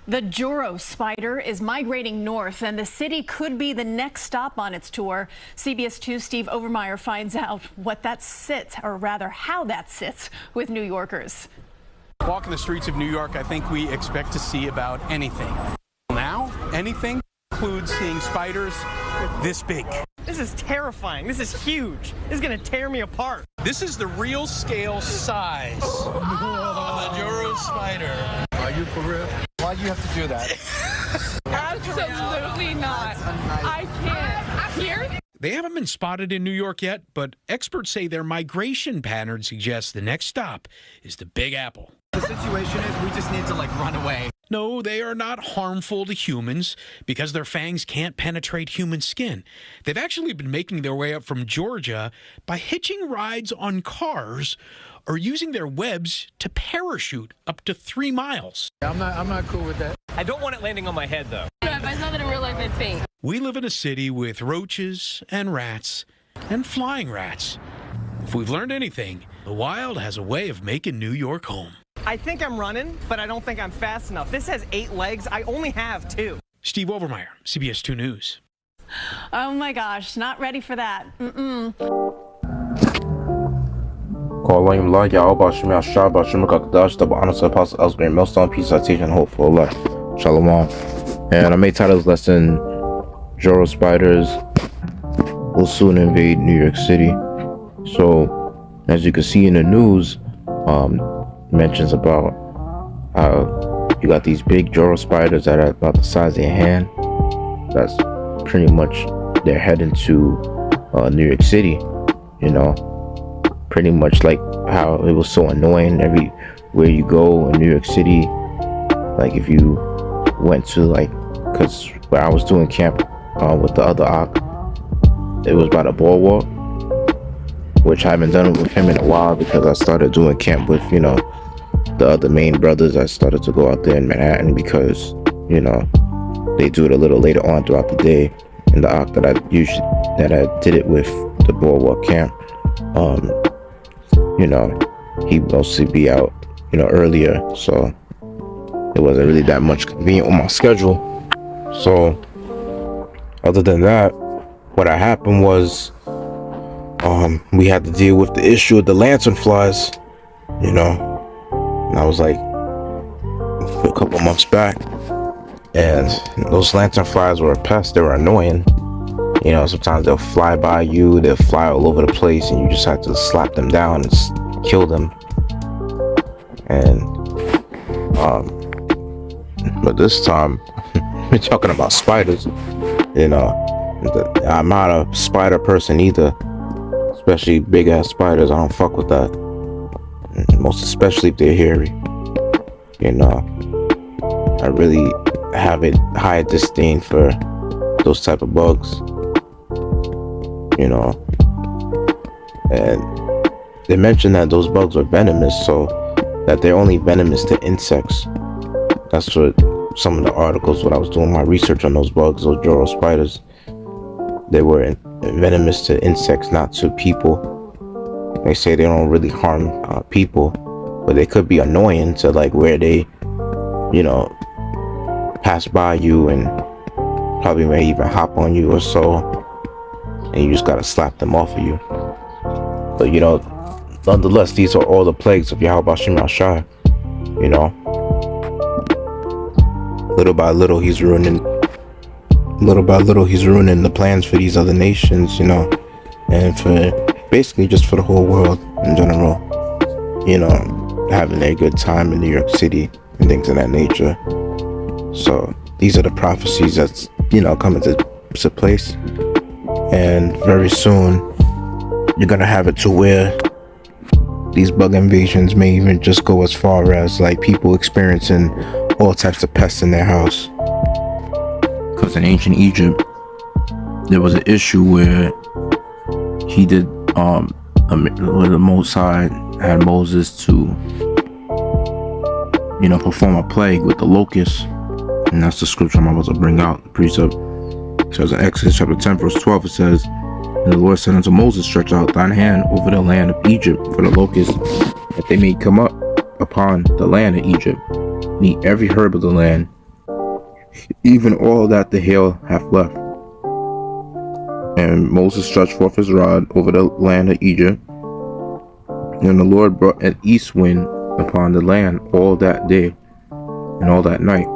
The Joro Spider is migrating north, and the city could be the next stop on its tour. CBS 2's Steve Overmeyer finds out what that sits, or rather how that sits, with New Yorkers. Walking the streets of New York, I think we expect to see about anything. Now, anything includes seeing spiders this big. This is terrifying. This is huge. This is going to tear me apart. This is the real scale size of the Joro Spider. Are you for real? Why do you have to do that? Absolutely not. I can't. Here? They haven't been spotted in New York yet, but experts say their migration pattern suggests the next stop is the Big Apple. The situation is we just need to run away. No, they are not harmful to humans because their fangs can't penetrate human skin. They've actually been making their way up from Georgia by hitching rides on cars or using their webs to parachute up to 3 miles. I'm not cool with that. I don't want it landing on my head, though. If I saw that in real life, I'd faint. We live in a city with roaches and rats and flying rats. If we've learned anything, the wild has a way of making New York home. I think I'm running, but I don't think I'm fast enough. This has 8 legs. I only have 2. Steve Overmeyer, CBS 2 News. Oh my gosh, not ready for that. Yasharahla, Yahweh Shem Yashar, Bashim Kakadash, double honor to Apostle Elsgreen, Millstone, peace, citation, hope for life. Shalom. And I may title this lesson, Joro Spiders will soon invade New York City. So, as you can see in the news, mentions about how you got these big Joro Spiders that are about the size of your hand. That's pretty much they're heading to New York City, you know. Pretty much like how it was so annoying everywhere you go in New York City. Like if you went to because where I was doing camp with the other Ak, it was by the boardwalk, which I haven't done with him in a while because I started doing camp with, the other main brothers. I started to go out there in Manhattan because, they do it a little later on throughout the day. And the Ak that I did it with, the boardwalk camp, he mostly be out, earlier, so it wasn't really that much convenient on my schedule. So other than that, what happened was we had to deal with the issue of the lantern flies, and I was like a couple months back, and those lantern flies were a pest. They were annoying. Sometimes they'll fly by you, they'll fly all over the place, and you just have to slap them down and kill them. And but this time we're talking about spiders. I'm not a spider person either, especially big ass spiders. I don't fuck with that, most especially if they're hairy. I really have a high disdain for those type of bugs. And they mentioned that those bugs are venomous, so that they're only venomous to insects. That's what some of the articles, when I was doing my research on those bugs, those Joro spiders, they were venomous to insects, not to people. They say they don't really harm people, but they could be annoying to where they, pass by you and probably may even hop on you or so, and you just gotta slap them off of you. But nonetheless, these are all the plagues of Yahweh Shem Yashar. Little by little he's ruining the plans for these other nations, and for basically just for the whole world in general, having a good time in New York City and things of that nature. So these are the prophecies that's coming to place, and very soon you're gonna have it to where these bug invasions may even just go as far as people experiencing all types of pests in their house. Because in ancient Egypt there was an issue where he did where the Most High had Moses to perform a plague with the locusts. And that's the scripture I'm about to bring out. The precept says in Exodus chapter 10 verse 12, it says, "And the Lord said unto Moses, stretch out thine hand over the land of Egypt for the locusts, that they may come up upon the land of Egypt, and eat every herb of the land, even all that the hail hath left. And Moses stretched forth his rod over the land of Egypt, and the Lord brought an east wind upon the land all that day and all that night.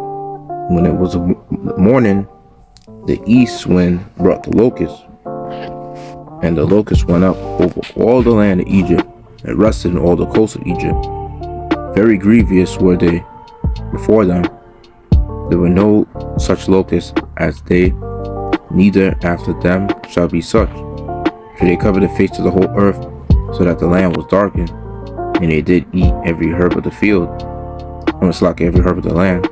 When it was morning, the east wind brought the locusts, and the locusts went up over all the land of Egypt, and rested in all the coasts of Egypt. Very grievous were they before them. There were no such locusts as they, neither after them shall be such. For they covered the face of the whole earth, so that the land was darkened, and they did eat every herb of the field, and was like every herb of the land,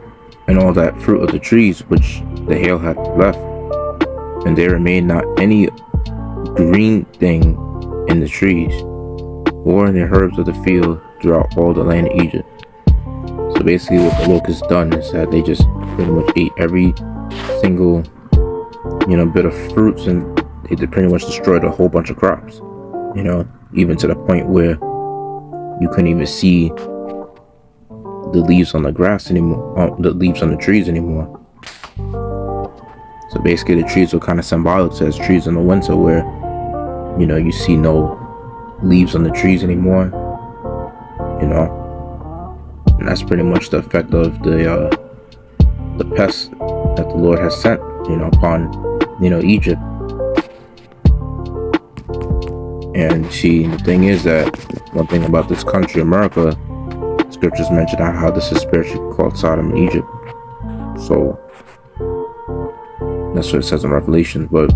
and all that fruit of the trees which the hail had left. And there remained not any green thing in the trees, or in the herbs of the field throughout all the land of Egypt. So basically what the locusts done is that they just pretty much ate every single, bit of fruits, and they pretty much destroyed a whole bunch of crops, even to the point where you couldn't even see the leaves on the grass anymore, the leaves on the trees anymore. So basically the trees were kind of symbolic to as trees in the winter where, you see no leaves on the trees anymore, and that's pretty much the effect of the pests that the Lord has sent, upon, Egypt. And see, the thing is that one thing about this country, America, scriptures mention how this is spiritually called Sodom and Egypt. So that's what it says in Revelation. But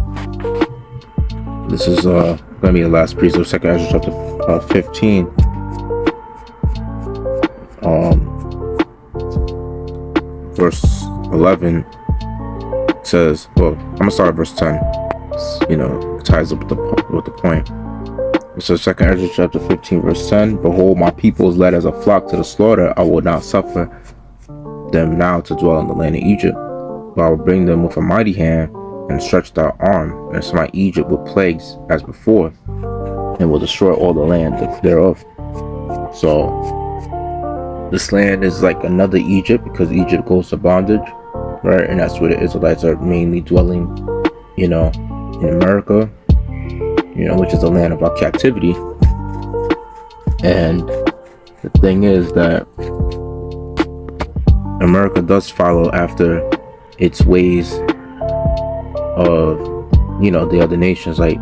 this is going to be the last piece of 2nd Ezra chapter 15. Verse 11 says, well, I'm gonna start at verse 10. It ties up with the point. It says 2nd Ezra chapter 15 verse 10, behold, my people is led as a flock to the slaughter. I will not suffer them now to dwell in the land of Egypt, but I will bring them with a mighty hand and stretch thy arm, and smite Egypt with plagues as before, and will destroy all the land thereof. So this land is like another Egypt, because Egypt goes to bondage, right? And that's where the Israelites are mainly dwelling, in America, which is the land of our captivity. And the thing is that America does follow after its ways of, the other nations. Like,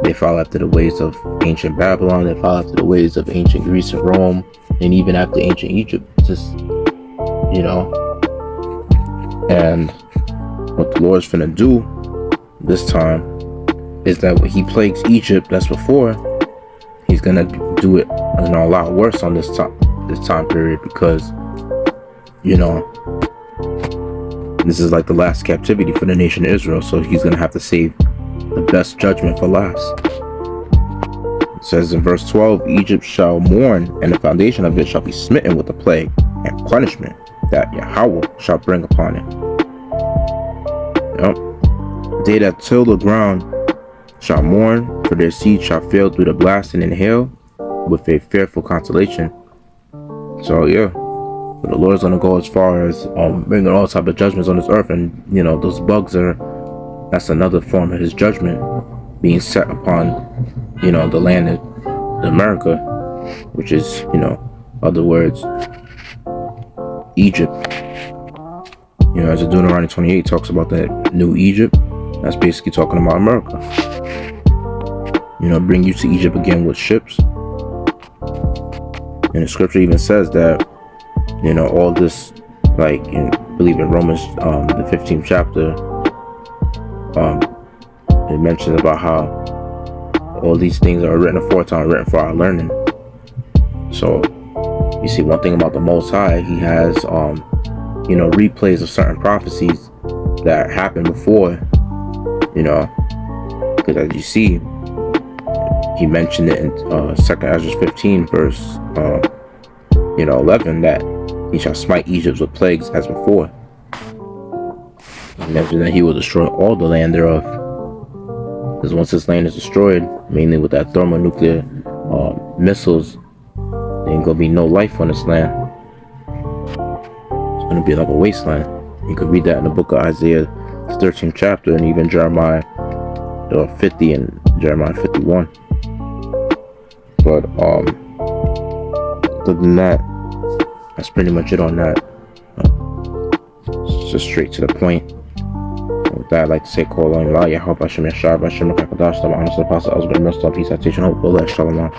they follow after the ways of ancient Babylon, they follow after the ways of ancient Greece and Rome, and even after ancient Egypt. Just, and what the Lord's finna do this time is that when he plagues Egypt, that's before, he's gonna do it a lot worse on this time period, because this is like the last captivity for the nation of Israel. So he's gonna have to save the best judgment for last. It says in verse 12, Egypt shall mourn, and the foundation of it shall be smitten with the plague and punishment that Yahweh shall bring upon it. They that till the ground shall mourn, for their seed shall fail through the blasting and hail, with a fearful consolation. So but the Lord's gonna go as far as bringing all type of judgments on this earth, and those bugs that's another form of his judgment being set upon the land of America, which is other words, Egypt. As the Deuteronomy 28 talks about the new Egypt, that's basically talking about America. Bring you to Egypt again with ships. And the scripture even says that, all this, like, I believe in Romans, the 15th chapter, it mentions about how all these things are written aforetime, written for our learning. So, you see, one thing about the Most High, he has, replays of certain prophecies that happened before, because as you see, he mentioned it in 2nd Ezra 15 verse 11, that he shall smite Egypt with plagues as before. He mentioned that he will destroy all the land thereof, because once this land is destroyed, mainly with that thermonuclear missiles, there ain't gonna be no life on this land. It's gonna be like a wasteland. You could read that in the book of Isaiah, the 13th chapter, and even Jeremiah 50 and Jeremiah 51. But other than that, that's pretty much it on that. It's just straight to the point. With that, I'd like to say, call on Allah, Yahweh Hashem Yasharahla, Hashem Kakadash, the honest apostle, I was going to mess up, peace, citation, hope, Allah, Shalom.